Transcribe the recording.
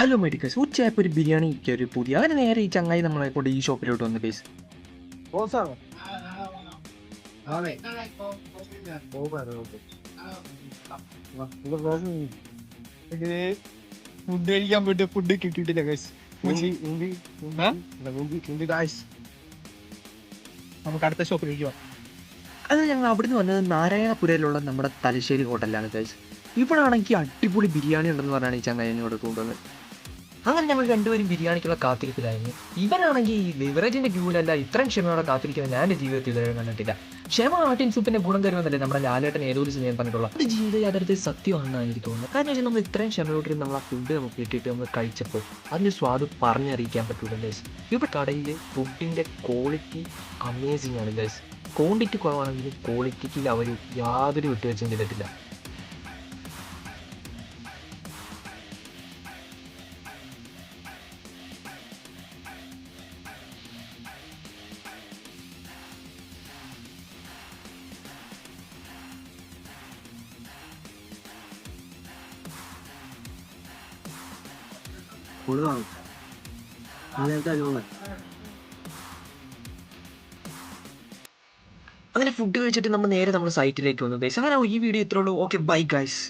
Hello medicals ഉച്ചയായപ്പോൾ ഒരു ബിരിയാണി ഒരു പുതിയ അങ്ങനെ നേരെ ഈ ചങ്ങായി നമ്മളെ കൊണ്ട് ഈ ഷോപ്പിലോട്ട് വന്നു കേസ്. ഫുഡ് കഴിക്കാൻ പോയിട്ട് ഫുഡ് കിട്ടിയിട്ടില്ല ഗൈസ്. നമുക്ക് അടുത്ത ഷോപ്പിലേക്ക് പോവാം. അത് ഞങ്ങൾ അവിടുന്ന് വന്നത് നാരായണപുരയിലുള്ള നമ്മുടെ തലശ്ശേരി ഹോട്ടലിലാണ് കേസ്. ഇവിടെ ആണെങ്കിൽ അടിപൊളി ബിരിയാണി ഉണ്ടെന്ന് പറഞ്ഞാണ് ഈ ചങ്ങായി എന്നോട് കൊണ്ടുവന്നത്. അങ്ങനെ ഞങ്ങൾ രണ്ടുപേരും ബിരിയാണിക്കുള്ള കാത്തിരിപ്പിലായിരുന്നു. ഇവനാണെങ്കിൽ ഈ ബിവറേജിൻ്റെ ക്യൂവിലല്ല ഇത്രയും ക്ഷമയോടെ കാത്തിരിക്കുന്നത് ഞാൻ എൻ്റെ ജീവിതത്തിൽ ഇതുവരെ കണ്ടിട്ടില്ല. ക്ഷമ ആട്ടിൻ സൂപ്പിൻ്റെ ഗുണം തരുമെന്നല്ലേ നമ്മുടെ ലാലേട്ടൻ ഏതോ ഒരു സമയം പറഞ്ഞിട്ടുള്ള അത് ജീവിത യാഥാർത്ഥ്യ സത്യമാണെന്നാണ് എനിക്ക് തോന്നുന്നത്. കാരണം വെച്ചാൽ നമ്മൾ ഇത്രയും ക്ഷമയോടെ നമ്മൾ ആ ഫുഡ് നമുക്ക് കിട്ടിയിട്ട് നമ്മൾ കഴിച്ചപ്പോൾ അതിൻ്റെ സ്വാദ് പറഞ്ഞറിയിക്കാൻ പറ്റൂല ഗൈസ്. ഇവിടെ കടയിൽ ഫുഡിൻ്റെ ക്വാളിറ്റി അമേസിങ് ആണ് ഗൈസ്. ക്വാണ്ടിറ്റി കുറവാണെങ്കിലും ക്വാളിറ്റിക്ക് അവർ യാതൊരു വിട്ടുവീഴ്ചയും ചെയ്തിട്ടില്ല. അങ്ങനെ ഫുഡ് കഴിച്ചിട്ട് നമ്മൾ നേരെ നമ്മുടെ സൈറ്റിലേക്ക് വന്നു ഗൈസ്. അങ്ങനെ ഈ വീഡിയോ ഇത്രേ ഉള്ളൂ. Okay bye guys.